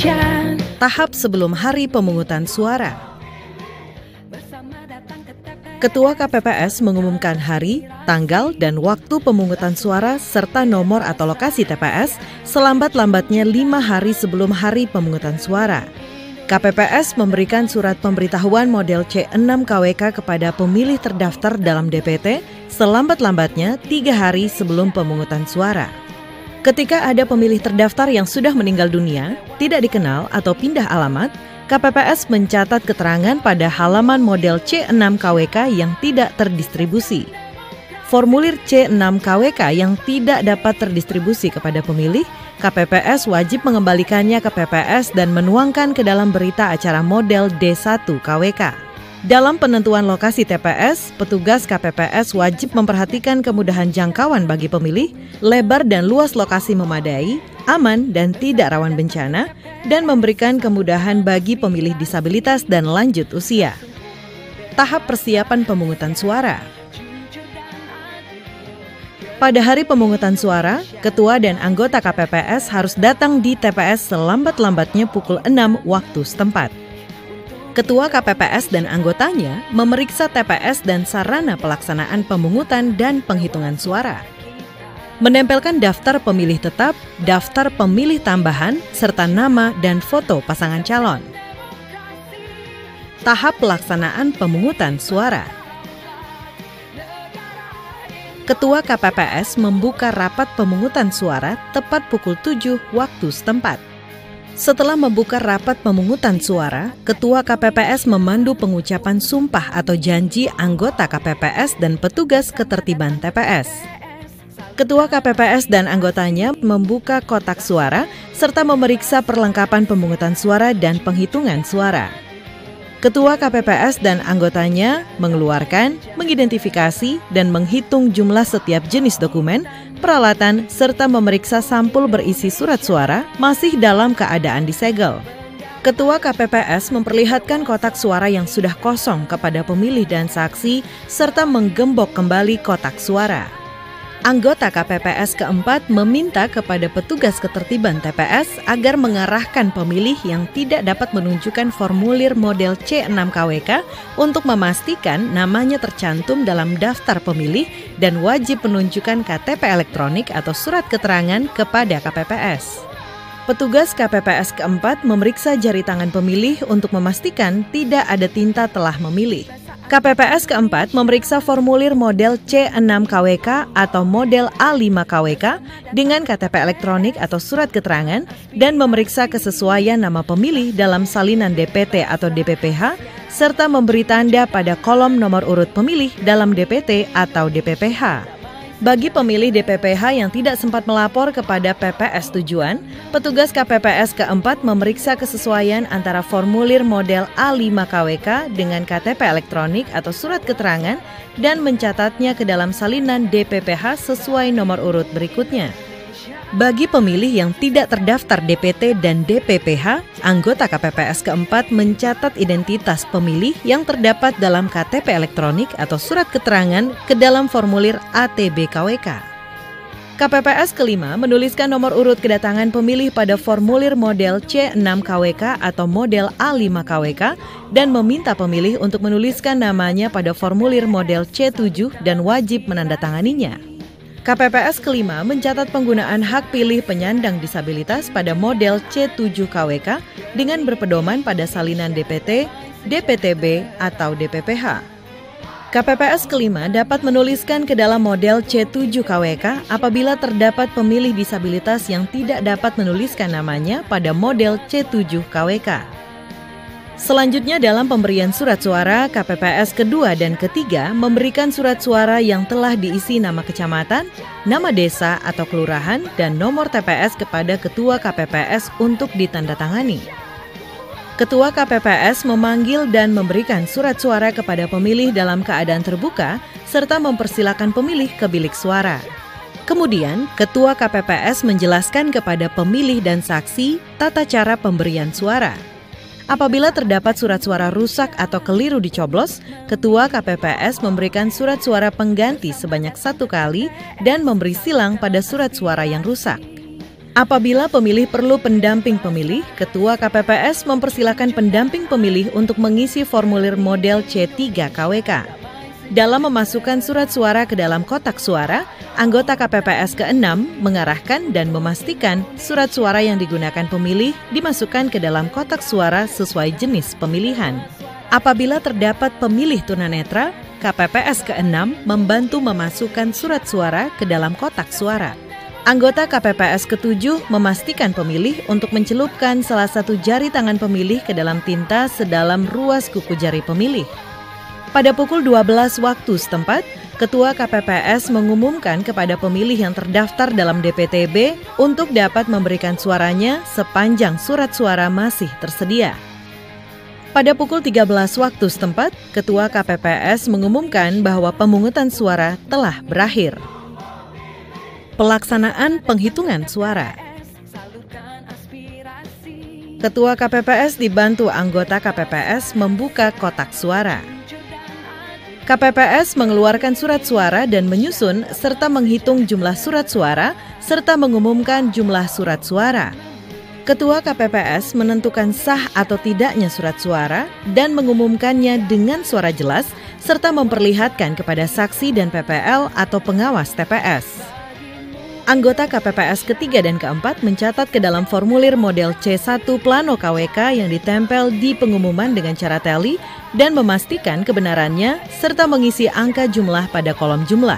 Indonesia. Tahap sebelum hari pemungutan suara. Ketua KPPS mengumumkan hari, tanggal, dan waktu pemungutan suara serta nomor atau lokasi TPS selambat-lambatnya 5 hari sebelum hari pemungutan suara. KPPS memberikan surat pemberitahuan model C6 KWK kepada pemilih terdaftar dalam DPT selambat-lambatnya 3 hari sebelum pemungutan suara. Ketika ada pemilih terdaftar yang sudah meninggal dunia, tidak dikenal atau pindah alamat, KPPS mencatat keterangan pada halaman model C6 KWK yang tidak terdistribusi. Formulir C6 KWK yang tidak dapat terdistribusi kepada pemilih, KPPS wajib mengembalikannya ke PPS dan menuangkan ke dalam berita acara model D1 KWK. Dalam penentuan lokasi TPS, petugas KPPS wajib memperhatikan kemudahan jangkauan bagi pemilih, lebar dan luas lokasi memadai, aman dan tidak rawan bencana, dan memberikan kemudahan bagi pemilih disabilitas dan lanjut usia. Tahap persiapan pemungutan suara. Pada hari pemungutan suara, ketua dan anggota KPPS harus datang di TPS selambat-lambatnya pukul 6 waktu setempat. Ketua KPPS dan anggotanya memeriksa TPS dan sarana pelaksanaan pemungutan dan penghitungan suara. Menempelkan daftar pemilih tetap, daftar pemilih tambahan, serta nama dan foto pasangan calon. Tahap pelaksanaan pemungutan suara. Ketua KPPS membuka rapat pemungutan suara tepat pukul 7 waktu setempat. Setelah membuka rapat pemungutan suara, Ketua KPPS memandu pengucapan sumpah atau janji anggota KPPS dan petugas ketertiban TPS. Ketua KPPS dan anggotanya membuka kotak suara serta memeriksa perlengkapan pemungutan suara dan penghitungan suara. Ketua KPPS dan anggotanya mengeluarkan, mengidentifikasi, dan menghitung jumlah setiap jenis dokumen, peralatan, serta memeriksa sampul berisi surat suara masih dalam keadaan disegel. Ketua KPPS memperlihatkan kotak suara yang sudah kosong kepada pemilih dan saksi, serta menggembok kembali kotak suara. Anggota KPPS keempat meminta kepada petugas ketertiban TPS agar mengarahkan pemilih yang tidak dapat menunjukkan formulir model C6 KWK untuk memastikan namanya tercantum dalam daftar pemilih dan wajib menunjukkan KTP elektronik atau surat keterangan kepada KPPS. Petugas KPPS keempat memeriksa jari tangan pemilih untuk memastikan tidak ada tinta telah memilih. KPPS keempat memeriksa formulir model C6 KWK atau model A5 KWK dengan KTP elektronik atau surat keterangan dan memeriksa kesesuaian nama pemilih dalam salinan DPT atau DPPH serta memberi tanda pada kolom nomor urut pemilih dalam DPT atau DPPH. Bagi pemilih DPPH yang tidak sempat melapor kepada PPS tujuan, petugas KPPS keempat memeriksa kesesuaian antara formulir model A5 KWK dengan KTP elektronik atau surat keterangan dan mencatatnya ke dalam salinan DPPH sesuai nomor urut berikutnya. Bagi pemilih yang tidak terdaftar DPT dan DPPH, anggota KPPS keempat mencatat identitas pemilih yang terdapat dalam KTP elektronik atau surat keterangan ke dalam formulir ATB KWK. KPPS kelima menuliskan nomor urut kedatangan pemilih pada formulir model C6 KWK atau model A5 KWK dan meminta pemilih untuk menuliskan namanya pada formulir model C7 dan wajib menandatanganinya. KPPS kelima mencatat penggunaan hak pilih penyandang disabilitas pada model C7 KWK dengan berpedoman pada salinan DPT, DPTB, atau DPPH. KPPS kelima dapat menuliskan ke dalam model C7 KWK apabila terdapat pemilih disabilitas yang tidak dapat menuliskan namanya pada model C7 KWK. Selanjutnya dalam pemberian surat suara, KPPS kedua dan ketiga memberikan surat suara yang telah diisi nama kecamatan, nama desa atau kelurahan, dan nomor TPS kepada Ketua KPPS untuk ditandatangani. Ketua KPPS memanggil dan memberikan surat suara kepada pemilih dalam keadaan terbuka, serta mempersilakan pemilih ke bilik suara. Kemudian, Ketua KPPS menjelaskan kepada pemilih dan saksi tata cara pemberian suara. Apabila terdapat surat suara rusak atau keliru dicoblos, Ketua KPPS memberikan surat suara pengganti sebanyak 1 kali dan memberi silang pada surat suara yang rusak. Apabila pemilih perlu pendamping pemilih, Ketua KPPS mempersilakan pendamping pemilih untuk mengisi formulir model C3 KWK. Dalam memasukkan surat suara ke dalam kotak suara, anggota KPPS ke-6 mengarahkan dan memastikan surat suara yang digunakan pemilih dimasukkan ke dalam kotak suara sesuai jenis pemilihan. Apabila terdapat pemilih tunanetra, KPPS ke-6 membantu memasukkan surat suara ke dalam kotak suara. Anggota KPPS ke-7 memastikan pemilih untuk mencelupkan salah satu jari tangan pemilih ke dalam tinta sedalam ruas kuku jari pemilih. Pada pukul 12 waktu setempat, Ketua KPPS mengumumkan kepada pemilih yang terdaftar dalam DPTB untuk dapat memberikan suaranya sepanjang surat suara masih tersedia. Pada pukul 13 waktu setempat, Ketua KPPS mengumumkan bahwa pemungutan suara telah berakhir. Pelaksanaan penghitungan suara. Ketua KPPS dibantu anggota KPPS membuka kotak suara. KPPS mengeluarkan surat suara dan menyusun serta menghitung jumlah surat suara serta mengumumkan jumlah surat suara. Ketua KPPS menentukan sah atau tidaknya surat suara dan mengumumkannya dengan suara jelas serta memperlihatkan kepada saksi dan PPL atau pengawas TPS. Anggota KPPS ketiga dan keempat mencatat ke dalam formulir model C1 plano KWK yang ditempel di pengumuman dengan cara teli dan memastikan kebenarannya serta mengisi angka jumlah pada kolom jumlah.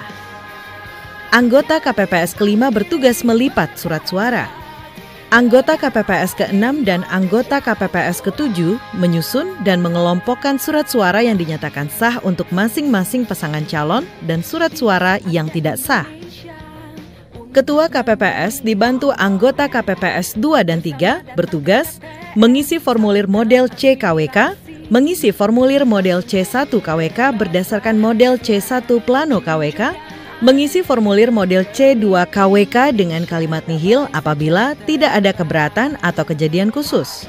Anggota KPPS kelima bertugas melipat surat suara. Anggota KPPS ke-6 dan anggota KPPS ke-7 menyusun dan mengelompokkan surat suara yang dinyatakan sah untuk masing-masing pasangan calon dan surat suara yang tidak sah. Ketua KPPS dibantu anggota KPPS 2 dan 3 bertugas mengisi formulir model C KWK, mengisi formulir model C1 KWK berdasarkan model C1 plano KWK, mengisi formulir model C2 KWK dengan kalimat nihil apabila tidak ada keberatan atau kejadian khusus.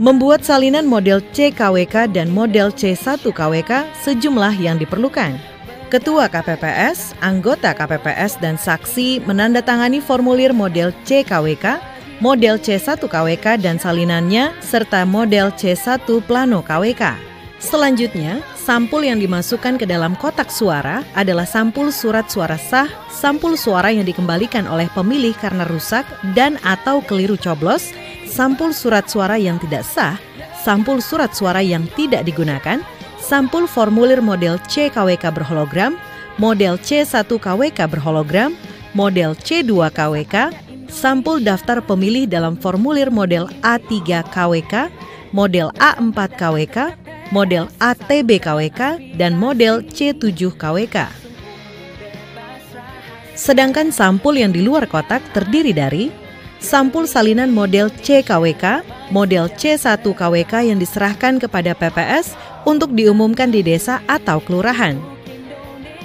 Membuat salinan model C KWK dan model C1 KWK sejumlah yang diperlukan. Ketua KPPS, anggota KPPS, dan saksi menandatangani formulir model C KWK, model C1 KWK dan salinannya, serta model C1 plano KWK. Selanjutnya, sampul yang dimasukkan ke dalam kotak suara adalah sampul surat suara sah, sampul suara yang dikembalikan oleh pemilih karena rusak dan atau keliru coblos, sampul surat suara yang tidak sah, sampul surat suara yang tidak digunakan, sampul formulir model C KWK berhologram, model C1 KWK berhologram, model C2 KWK, sampul daftar pemilih dalam formulir model A3 KWK, model A4 KWK, model ATB KWK, dan model C7 KWK. Sedangkan sampul yang di luar kotak terdiri dari sampul salinan model C KWK, model C1 KWK yang diserahkan kepada PPS untuk diumumkan di desa atau kelurahan.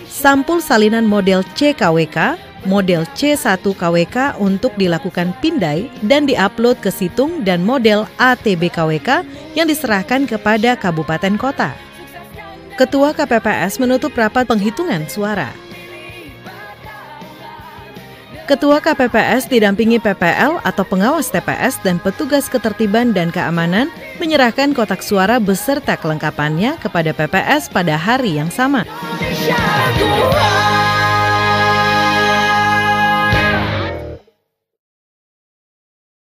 Sampul salinan model C KWK, model C1 KWK untuk dilakukan pindai dan diupload ke situng dan model ATB KWK yang diserahkan kepada kabupaten kota. Ketua KPPS menutup rapat penghitungan suara. Ketua KPPS didampingi PPL atau pengawas TPS dan petugas ketertiban dan keamanan menyerahkan kotak suara beserta kelengkapannya kepada PPS pada hari yang sama.